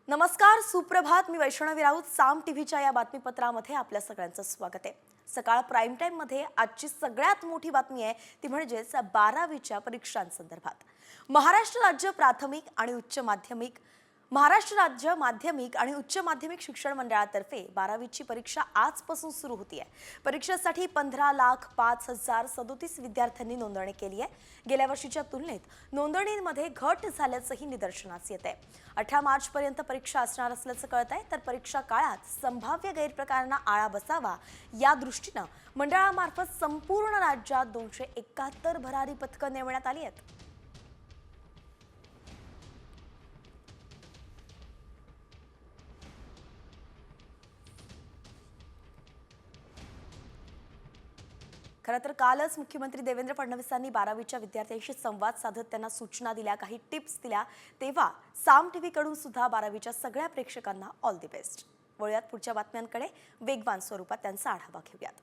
नमस्कार, सुप्रभात. मी वैष्णवी राऊत. साम टीव्हीच्या या बातमीपत्रामध्ये आपल्या सगळ्यांचं स्वागत आहे. सकाळ प्राईम टाइम मध्ये आजची सगळ्यात मोठी बातमी आहे ती म्हणजेच 12वीच्या परीक्षांसंदर्भात. महाराष्ट्र राज्य माध्यमिक आणि उच्च माध्यमिक शिक्षण मंडळातर्फे 12वीची परीक्षा आजपासून सुरू होती आहे. परीक्षेसाठी 15,05,037 विद्यार्थ्यांनी नोंदणी केली आहे. गेल्या वर्षीच्या तुलनेत नोंदणींमध्ये घट झाल्याचंही निदर्शनास येत आहे. 18 मार्च पर्यंत परीक्षा असणार असल्याचं कळत आहे. तर परीक्षा काळात संभाव्य गैरप्रकारांना आळा बसावा या दृष्टीनं मंडळामार्फत संपूर्ण राज्यात 271 भरारी पथकं नेमण्यात आली आहेत. खरं तर कालच मुख्यमंत्री देवेंद्र फडणवीसांनी 12वीच्या विद्यार्थ्यांशी संवाद साधत त्यांना सूचना दिल्या, काही टिप्स दिल्या. तेव्हा साम टीव्हीकडून सुद्धा 12वीच्या सगळ्या प्रेक्षकांना ऑल दी बेस्ट. वळूयात पुढच्या बातम्यांकडे. वेगवान स्वरूपात त्यांचा आढावा घेऊयात.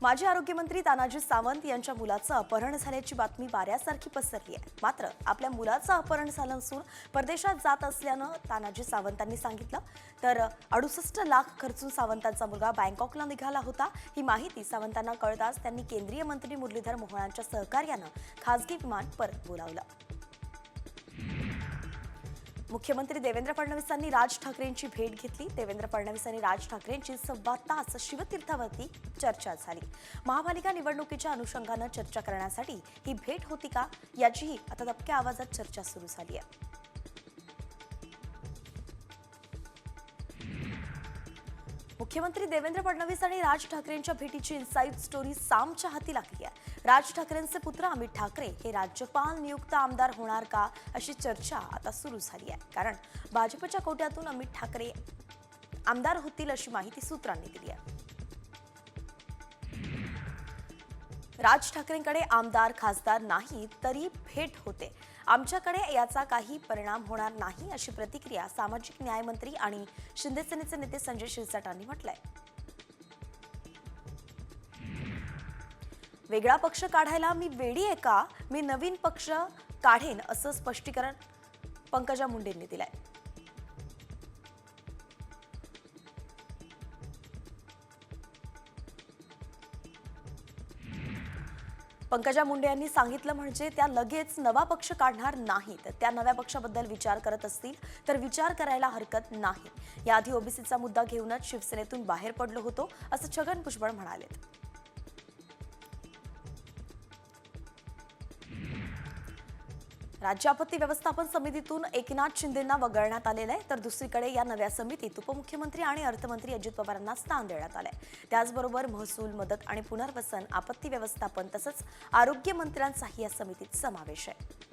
माजी आरोग्यमंत्री तानाजी सावंत यांच्या मुलाचं अपहरण झाल्याची बातमी वाऱ्यासारखी पसरली आहे. मात्र आपल्या मुलाचं अपहरण झालं नसून परदेशात जात असल्यानं तानाजी सावंतांनी सांगितलं. तर 68 लाख खर्चून सावंतांचा मुलगा बँकॉकला निघाला होता. ही माहिती सावंतांना कळताच त्यांनी केंद्रीय मंत्री मुरलीधर मोहोळांच्या सहकार्यानं खासगी विमान परत बोलावलं. मुख्यमंत्री देवेंद्र फडणवीसांनी राज ठाकरेंची भेट घेतली. देवेंद्र फडणवीस आणि राज ठाकरेंची 1.25 तास शिवतीर्थावरती चर्चा झाली. महापालिका निवडणुकीच्या अनुषंगानं चर्चा करण्यासाठी ही भेट होती का याचीही आता दबक्या आवाजात चर्चा सुरू झाली आहे. मुख्यमंत्री देवेंद्र फडणवीस आणि राज ठाकरेंच्या भेटीची इनसाइड स्टोरी सामच्या हाती लागली आहे. राज ठाकरेंचे पुत्र अमित ठाकरे हे राज्यपाल नियुक्त आमदार होणार का अशी चर्चा आता सुरू झाली आहे. कारण भाजपच्या कोट्यातून अमित ठाकरे आमदार होतील अशी माहिती सूत्रांनी दिली आहे. राज ठाकरेंकडे आमदार खासदार नाही तरी भेट होते. आमच्याकडे याचा काही परिणाम होणार नाही अशी प्रतिक्रिया सामाजिक न्याय मंत्री आणि शिंदे सेनेचे नेते संजय शिरसाटांनी म्हटलंय. वेगळा पक्ष काढायला मी वेडी आहे का? मी नवीन पक्ष काढेन असं स्पष्टीकरण पंकजा मुंडेंनी दिलंय. पंकजा मुंडे यांनी सांगितलं म्हणजे त्या लगेच नवा पक्ष काढणार नाहीत. त्या नव्या पक्षाबद्दल विचार करत असतील तर विचार करायला हरकत नाही. याआधी ओबीसीचा मुद्दा घेऊनच शिवसेनेतून बाहेर पडलो होतो असं छगन भुजबळ म्हणाले. राज्य आपत्ती व्यवस्थापन समितीतून एकनाथ शिंदेंना वगळण्यात आलेलं आहे. तर दुसरीकडे या नव्या समितीत उपमुख्यमंत्री आणि अर्थमंत्री अजित पवारांना स्थान देण्यात आलंय. त्याचबरोबर महसूल, मदत आणि पुनर्वसन, आपत्ती व्यवस्थापन तसंच आरोग्य मंत्र्यांचाही या समितीत समावेश आहे.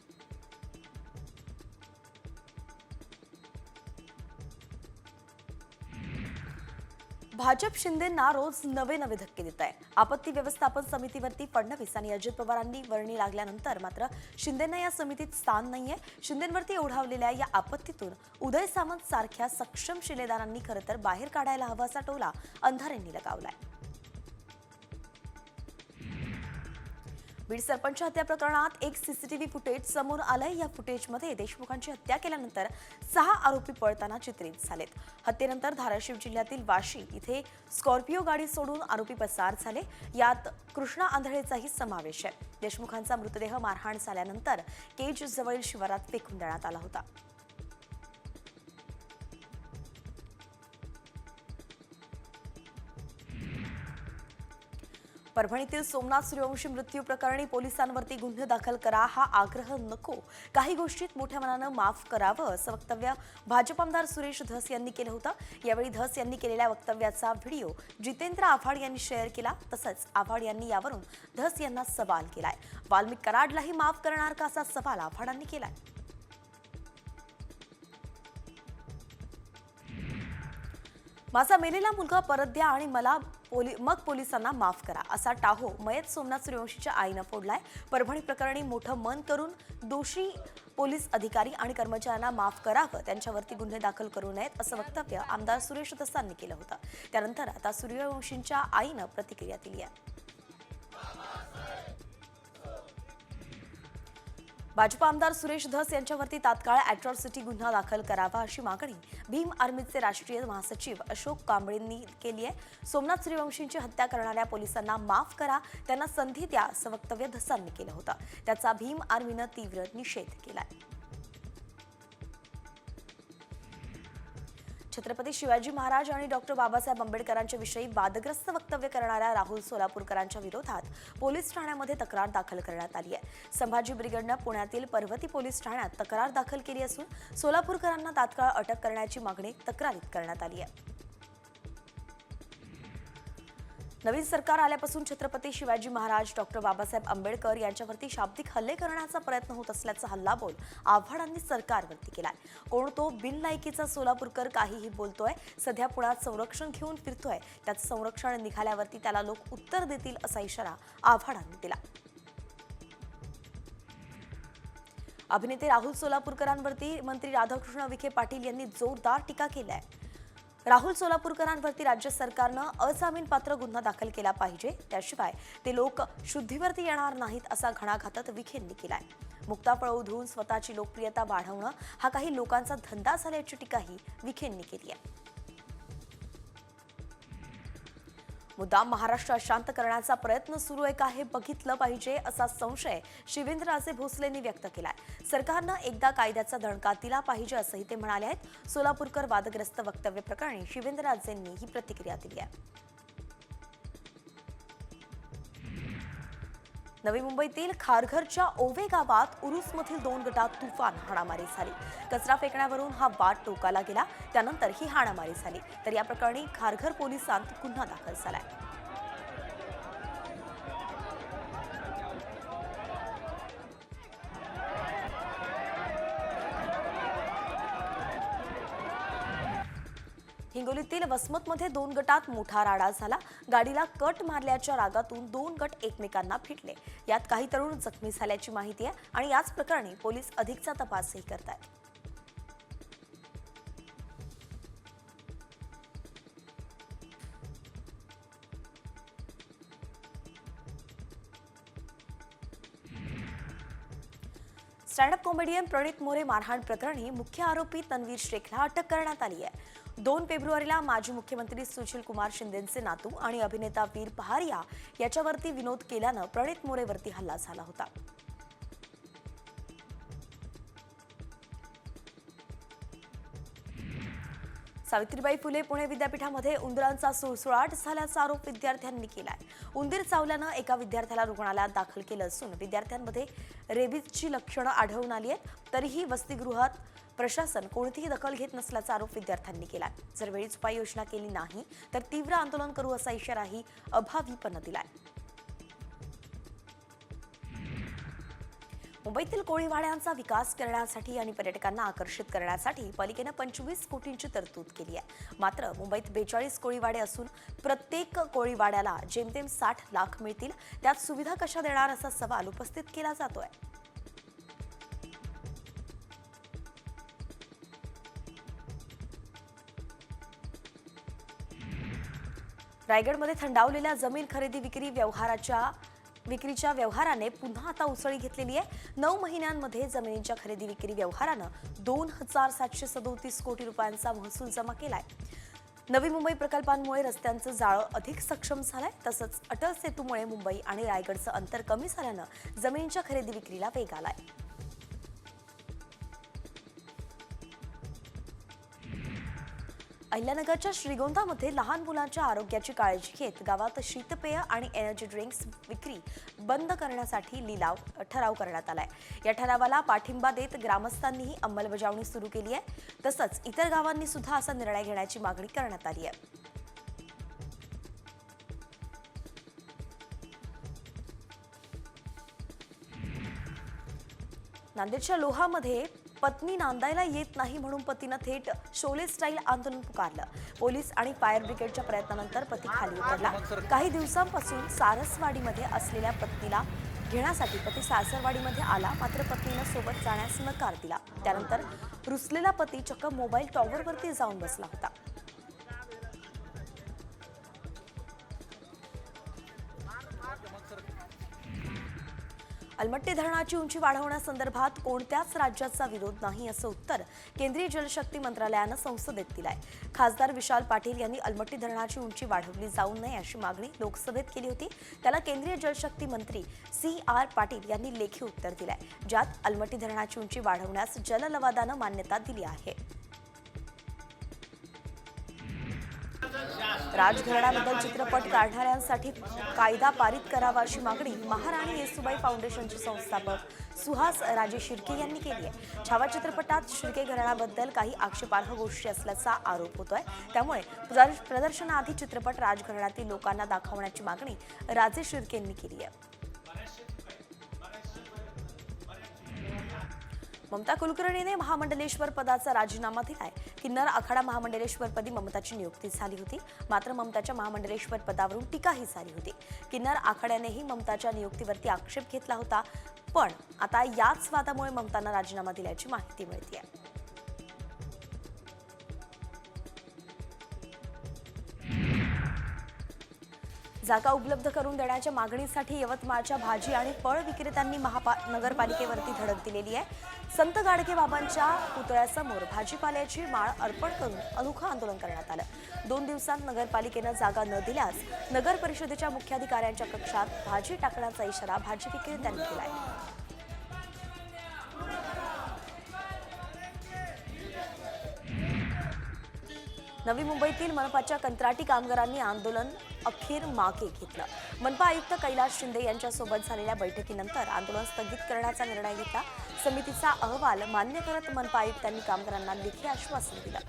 भाजप शिंदेंना रोज नवे धक्के देत आहे. आपत्ती व्यवस्थापन समितीवरती फडणवीस आणि अजित पवारांनी वर्णी लागल्यानंतर मात्र शिंदेंना या समितीत स्थान नाहीये. शिंदेंवरती ओढावलेल्या या आपत्तीतून उदय सामंत सारख्या सक्षम शिलेदारांनी खरं तर बाहेर काढायला हवा असा टोला अंधारेंनी लगावलाय. बीड सरपंच हत्या प्रकरणात एक सीसीटीव्ही फुटेज समोर आलंय. या फुटेजमध्ये देशमुखांची हत्या केल्यानंतर 6 आरोपी पळताना चित्रित झालेत. हत्येनंतर धाराशिव जिल्ह्यातील वाशी इथे स्कॉर्पिओ गाडी सोडून आरोपी पसार झाले. यात कृष्णा आंधळेचाही समावेश आहे. देशमुखांचा मृतदेह मारहाण झाल्यानंतर केज जवळील शिवारात फेकून देण्यात आला होता. परभणीतील सोमनाथ सूर्यवंशी मृत्यू प्रकरणी पोलिसांवरती गुन्हे दाखल करा हा आग्रह नको. काही गोष्टीत मोठ्या मनानं माफ करावं असं वक्तव्य भाजप आमदार सुरेश धस यांनी केलं होतं. यावेळी धस यांनी केलेल्या वक्तव्याचा व्हिडिओ जितेंद्र आव्हाड यांनी शेअर केला. तसंच आव्हाड यांनी यावरून धस यांना सवाल केलाय. वाल्मिक कराडलाही माफ करणार का असा सवाल आव्हाडांनी केलाय. माझा मेलेला मुलगा परत द्या आणि मग पोलिसांना माफ करा असा टाहो मयत सोमनाथ सूर्यवंशीच्या आईनं फोडलाय. परभणी प्रकरणी मोठं मन करून दोषी पोलीस अधिकारी आणि कर्मचाऱ्यांना माफ करावं, त्यांच्यावरती गुन्हे दाखल करू नयेत असं वक्तव्य आमदार सुरेश धसांनी केलं होतं. त्यानंतर आता सूर्यवंशींच्या आईनं प्रतिक्रिया दिली आहे. भाजप आमदार सुरेश धस यांच्यावरती तात्काळ अॅट्रॉसिटी गुन्हा दाखल करावा अशी मागणी भीम आर्मीचे राष्ट्रीय महासचिव अशोक कांबळेंनी केली आहे. सोमनाथ सूर्यवंशींची हत्या करणाऱ्या पोलिसांना माफ करा, त्यांना संधी द्या असं वक्तव्य धसांनी केलं होतं. त्याचा भीम आर्मीनं तीव्र निषेध केलाय. छत्रपती शिवाजी महाराज आणि डॉक्टर बाबासाहेब आंबेडकरांच्या विषयी वादग्रस्त वक्तव्य करणाऱ्या राहुल सोलापूरकरांच्या विरोधात पोलीस ठाण्यामध्ये तक्रार दाखल करण्यात आली आहे. संभाजी ब्रिगेडनं पुण्यातील पर्वती पोलीस ठाण्यात तक्रार दाखल केली असून सोलापूरकरांना तात्काळ अटक करण्याची मागणी तक्रारीत करण्यात आली आहे. नवीन सरकार आल्यापासून छत्रपती शिवाजी महाराज डॉक्टर बाबासाहेब आंबेडकर यांच्यावरती शाब्दिक हल्ले करण्याचा प्रयत्न होत असल्याचा हल्लाबोल आव्हाडांनी सरकारवरती केलाय. कोण तो बिनलायकीचा सोलापूरकर काहीही बोलतोय, सध्या पुण्यात संरक्षण घेऊन फिरतोय, त्याचं संरक्षण निघाल्यावरती त्याला लोक उत्तर देतील असा इशारा आव्हाडांनी दिला. अभिनेते राहुल सोलापूरकरांवरती मंत्री राधाकृष्ण विखे पाटील यांनी जोरदार टीका केली आहे. राहुल सोलापूरकरांवरती राज्य सरकारनं अजामीनपात्र गुन्हा दाखल केला पाहिजे, त्याशिवाय ते लोक शुद्धीवरती येणार नाहीत असा घणाघात विखेंनी केलाय. मुक्ताफळं धुवून स्वतःची लोकप्रियता वाढवणं हा काही लोकांचा धंदा झाल्याची टीकाही विखेंनी केली आहे. मुद्दाम महाराष्ट्र अशांत करण्याचा प्रयत्न सुरू आहे का हे बघितलं पाहिजे असा संशय शिवेंद्रराजे भोसलेंनी व्यक्त केलाय. सरकारनं एकदा कायद्याचा दणका दिला पाहिजे असंही ते म्हणाले आहेत. सोलापूरकर वादग्रस्त वक्तव्य प्रकरणी शिवेंद्रराजेंनी ही प्रतिक्रिया दिली आहे. नवी मुंबईतील खारघरच्या ओवे गावात उरुसमधील 2 गटात तुफान हाणामारी झाली. कचरा फेकण्यावरून हा वाद टोकाला गेला, त्यानंतर ही हाणामारी झाली. तर या प्रकरणी खारघर पोलिसांत गुन्हा दाखल झालाय. हिंगोलीतील वसमतमध्ये 2 गटात मोठा राडा झाला. गाडीला कट मारल्याच्या रागातून 2 गट एकमेकांना भिडले. यात काही तरुण जखमी झाल्याची माहिती आहे आणि याच प्रकरणी पोलीस अधिकचा तपासही करतायत. स्टँडअप कॉमेडियन प्रणित मोरे मारहाण प्रकरणी मुख्य आरोपी तन्वीर शेखला अटक करण्यात आली आहे. 2 फेब्रुवारीला माजी मुख्यमंत्री सुशील कुमार शिंदेंचे नातू आणि अभिनेता वीर पहारिया याच्यावरती विनोद केल्यानं प्रणित मोरेवरती हल्ला झाला होता. सावित्रीबाई फुले पुणे विद्यापीठामध्ये उंदरांचा सुळसुळाट झाल्याचा आरोप विद्यार्थ्यांनी केलाय. उंदीर चावल्यानं एका विद्यार्थ्याला रुग्णालयात दाखल केलं असून विद्यार्थ्यांमध्ये रेबीजची लक्षणं आढळून आली आहेत. तरीही वसतिगृहात प्रशासन कोणतीही दखल घेत नसल्याचा आरोप विद्यार्थ्यांनी केलाय. जर वेळीच उपाययोजना केली नाही तर तीव्र आंदोलन करू असा इशाराही अभाविपनं दिलाय. मुंबईतील कोळीवाड्यांचा विकास करण्यासाठी आणि पर्यटकांना आकर्षित करण्यासाठी पालिकेनं 25 कोटींची तरतूद केली आहे. मात्र मुंबईत 42 कोळीवाडे असून प्रत्येक कोळीवाड्याला जेमतेम 60 लाख मिळतील. त्यात सुविधा कशा देणार असा सवाल उपस्थित केला जातोय. रायगडमध्ये थंडावलेल्या जमीन खरेदी विक्रीच्या व्यवहाराने पुन्हा आता उसळी घेतलेली आहे. 9 महिन्यांमध्ये जमिनीच्या खरेदी विक्री व्यवहारानं 2,737 कोटी रुपयांचा महसूल जमा केलाय. नवी मुंबई प्रकल्पांमुळे रस्त्यांचं जाळं अधिक सक्षम झालंय. तसंच अटल सेतूमुळे मुंबई आणि रायगडचं अंतर कमी झाल्यानं जमिनीच्या खरेदी विक्रीला वेग आलाय. अहिल्यानगरच्या श्रीगोंदामध्ये लहान मुलांच्या आरोग्याची काळजी घेत गावात शीतपेय आणि एनर्जी ड्रिंक्स विक्री बंद करण्यासाठी ठराव करण्यात आलाय. या ठरावाला पाठिंबा देत ग्रामस्थांनीही अंमलबजावणी सुरू केली आहे. तसंच इतर गावांनी सुद्धा असा निर्णय घेण्याची मागणी करण्यात आली आहे. नांदेडच्या लोहामध्ये पत्नी नांदायला येत नाही म्हणून पतीनं थेट शोले स्टाईल आंदोलन पुकारलं. पोलीस आणि फायर ब्रिगेडच्या प्रयत्नानंतर पती खाली उतरला. काही दिवसांपासून सारसवाडीमध्ये असलेल्या पत्नीला घेण्यासाठी पती सासरवाडीमध्ये आला. मात्र पत्नीनं सोबत जाण्यास नकार दिला. त्यानंतर रुसलेला पती चक्क मोबाईल टॉवरवरती जाऊन बसला होता. अलमट्टी धरणाची उंची वाढवण्यासंदर्भात कोणत्याच राज्याचा विरोध नाही असं उत्तर केंद्रीय जलशक्ती मंत्रालयानं संसदेत दिलंय. खासदार विशाल पाटील यांनी अलमट्टी धरणाची उंची वाढवली जाऊ नये अशी मागणी लोकसभेत केली होती. त्याला केंद्रीय जलशक्ती मंत्री CR पाटील यांनी लेखी उत्तर दिलंय, ज्यात अलमट्टी धरणाची उंची वाढवण्यास जललवादानं मान्यता दिली आहे. राजघराण्याबद्दल चित्रपट काढणाऱ्यांसाठी कायदा पारित करावा अशी मागणी महाराणी येसुबाई फाउंडेशनचे संस्थापक सुहास राजे शिर्के यांनी केली आहे. छावा चित्रपटात शिर्के घराण्याबद्दल काही आक्षेपार्ह गोष्टी असल्याचा आरोप होतोय. त्यामुळे प्रदर्शनाआधी चित्रपट राजघराण्यातील लोकांना दाखवण्याची मागणी राजे शिर्के यांनी केली आहे. ममता कुलकर्णीने महामंडलेश्वर पदाचा राजीनामा दिलाय. किन्नर आखाडा महामंडलेश्वरपदी ममताची नियुक्ती झाली होती. मात्र ममताच्या महामंडलेश्वर पदावरून टीकाही झाली होती. किन्नर आखाड्यानेही ममताच्या नियुक्तीवरती आक्षेप घेतला होता. पण आता याच वादामुळे ममतांना राजीनामा दिल्याची माहिती मिळते. जागा उपलब्ध करून देण्याच्या मागणीसाठी यवतमाळच्या भाजी आणि फळ विक्रेत्यांनी नगरपालिकेवरती धडक दिलेली आहे. संत गाडगे बाबांच्या पुतळ्यासमोर भाजीपाल्याची माळ अर्पण करून अनोखं आंदोलन करण्यात आलं. 2 दिवसांत नगरपालिकेनं जागा न दिल्यास नगर परिषदेच्या मुख्याधिकाऱ्यांच्या कक्षात भाजी टाकण्याचा इशारा भाजी विक्रेत्यांनी दिलाय. नवी मुंबईतील मनपाच्या कंत्राटी कामगारांनी आंदोलन अखेर मागे घेतलं. मनपा आयुक्त कैलास शिंदे यांच्यासोबत झालेल्या बैठकीनंतर आंदोलन स्थगित करण्याचा निर्णय घेतला. समितीचा अहवाल मान्य करत मनपा आयुक्तांनी कामगारांना लेखी आश्वासन दिलं.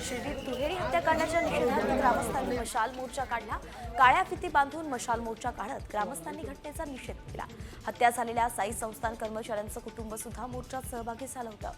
शिर्डीत दुहेरी हत्याकांडाच्या निषेधार्थ ग्रामस्थांनी मशाल मोर्चा काढला. काळ्या फिती बांधून मशाल मोर्चा काढत ग्रामस्थांनी घटनेचा निषेध केला. हत्या झालेल्या साई संस्थान कर्मचाऱ्यांचं कुटुंब सुद्धा मोर्चात सहभागी झालं होतं.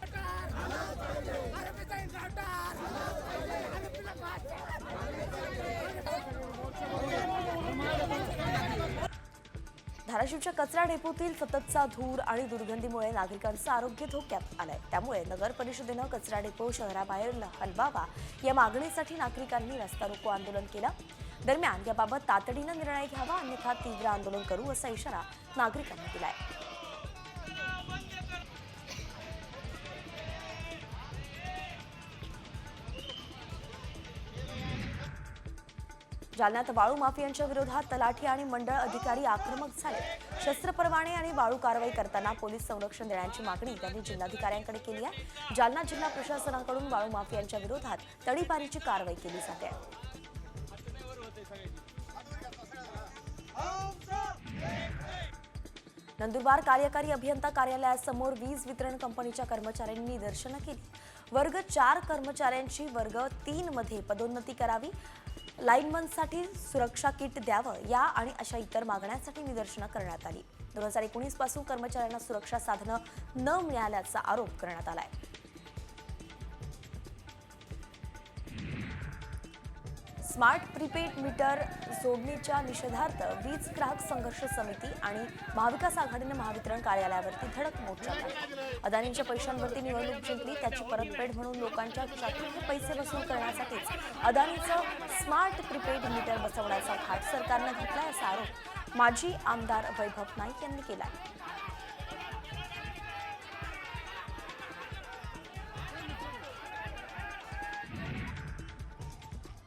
धाराशिवच्या कचरा डेपोतील सततचा धूर आणि दुर्गंधीमुळे नागरिकांचं आरोग्य धोक्यात आलंय. त्यामुळे नगर परिषदेनं कचरा डेपो शहराबाहेर हलवावा या मागणीसाठी नागरिकांनी रस्ता रोको आंदोलन केलं. दरम्यान याबाबत तातडीनं निर्णय घ्यावा, अन्यथा तीव्र आंदोलन करू असा इशारा नागरिकांनी दिलाय. जालन्यात वाळू माफियांच्या विरोधात तलाठी आणि मंडळ अधिकारी आक्रमक झाले. शस्त्र परवाने आणि वाळू कारवाई करताना पोलीस संरक्षण देण्याची मागणी त्यांनी जिल्हाधिकाऱ्यांकडे केली आहे. जालना जिल्हा प्रशासनाकडून वाळू माफियांच्या विरोधात तडीपारीची कारवाई केली जाते. नंदुरबार कार्यकारी अभियंता कार्यालयासमोर वीज वितरण कंपनीच्या कर्मचाऱ्यांनी निदर्शनं केली. वर्ग 4 कर्मचाऱ्यांची वर्ग 3 मध्ये पदोन्नती करावी, लाईनमनसाठी सुरक्षा किट द्यावं या आणि अशा इतर मागण्यांसाठी निदर्शनं करण्यात आली. 2019 पासून कर्मचाऱ्यांना सुरक्षा साधनं न मिळाल्याचा आरोप करण्यात आलाय. स्मार्ट प्रीपेड मीटर जोडणीच्या निषेधार्थ वीज ग्राहक संघर्ष समिती आणि महाविकास आघाडीने महावितरण कार्यालयावरती धडक मोर्चा काढला. अदानींच्या पैशांवरती निवडणूक जिंकली, त्याची परतफेड म्हणून लोकांच्या खिशातून हे पैसे वसूल करण्यासाठीच अदानीचं स्मार्ट प्रीपेड मीटर बसवण्याचा घाट सरकारनं घेतलाय असा आरोप माजी आमदार वैभव नाईक यांनी केलाय.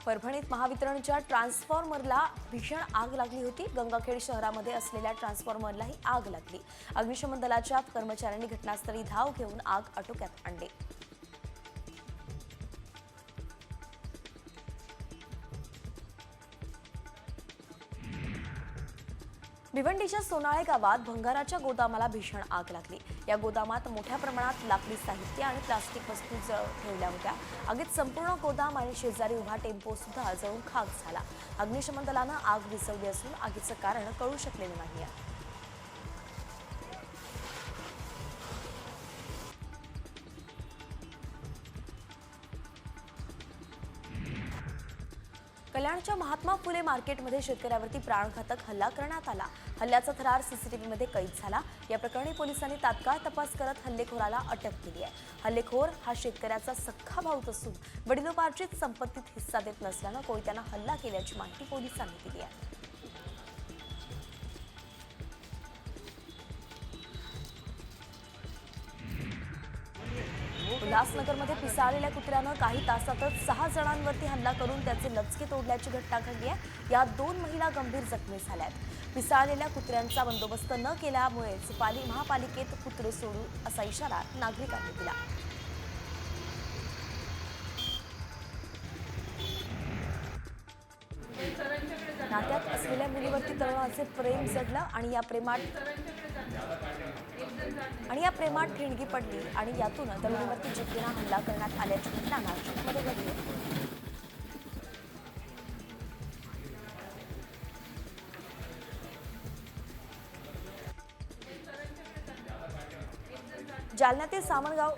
परभणीत महावितरणच्या ट्रान्सफॉर्मरला भीषण आग लागली होती. गंगाखेड शहरामध्ये असलेल्या ट्रान्सफॉर्मरलाही आग लागली. अग्निशमन दलाच्या कर्मचाऱ्यांनी घटनास्थळी धाव घेऊन आग आटोक्यात आणली. भिवंडीच्या सोनाळे गावात भंगाराच्या गोदामाला भीषण आग लागली. या गोदामात मोठ्या प्रमाणात लाकडी साहित्य आणि प्लास्टिक वस्तू ठेवल्या होत्या. आगीत संपूर्ण गोदाम आणि शेजारी उभा टेम्पो सुद्धा जळून खाक झाला. अग्निशमन दलानं आग विझवली असून आगीचं कारण कळू शकलेलं नाही. कल्याणच्या महात्मा फुले मार्केटमध्ये शेतकऱ्यावरती प्राणघातक हल्ला करण्यात आला। हल्ल्याचा थरार सीसीटीव्हीमध्ये कैद झाला। या प्रकरणी पोलिसांनी तात्काळ तपास करत हल्लेखोराला अटक केली आहे। हल्लेखोर हा शेतकऱ्याचा सख्खा भाऊ असून वडिलोपार्जित संपत्तीत हिस्सा देत नसल्यानं कोयत्यानं हल्ला केल्याची माहिती पोलिसांनी दिली आहे। उल्हासनगरमध्ये पिसाळलेल्या कुत्र्यानं काही तासातच 6 जणांवरती हल्ला करून त्याचे लचके तोडल्याची घटना घडली आहे। यात 2 महिला गंभीर जखमी झाल्यात। पिसाळलेल्या कुत्र्यांचा बंदोबस्त न केल्यामुळेच महापालिकेत कुत्रे सोडू असा इशारा नागरिकांनी दिला। नात्यात असलेल्या मुलीवरती तरुणाचे प्रेम जडलं आणि या प्रेमात ठिणगी पडली आणि यातून तरुणीवरती जिद्दीनं हल्ला करण्यात आल्याची घटना नाशिकमध्ये घडली। जालन्यातील सामनगाव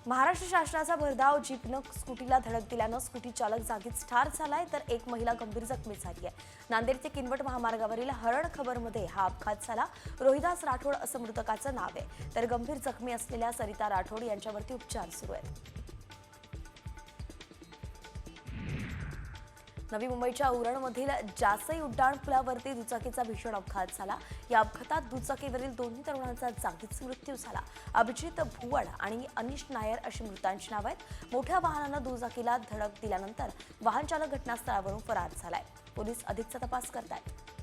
महाराष्ट्र शासनाचा भरधाव जीपनं स्कूटीला धडक दिल्यानं स्कूटी चालक जागीच ठार झालाय तर एक महिला गंभीर जखमी झाली आहे। नांदेड ते किनवट महामार्गावरील हरण खबरमध्ये हा अपघात झाला। रोहिदास राठोड असं मृतकाचं नाव आहे तर गंभीर जखमी असलेल्या सरिता राठोड यांच्यावरती उपचार सुरू आहेत। नवी मुंबईच्या उरणमधील जासई उड्डाण पुलावरती दुचाकीचा भीषण अपघात झाला। या अपघातात दुचाकीवरील दोन्ही तरुणांचा जागीच मृत्यू झाला। अभिजित भुवड आणि अनिश नायर अशी मृतांची नाव आहेत। मोठ्या वाहनानं दुचाकीला धडक दिल्यानंतर वाहन चालक घटनास्थळावरून फरार झालाय। पोलीस अधिकचा तपास करतायत।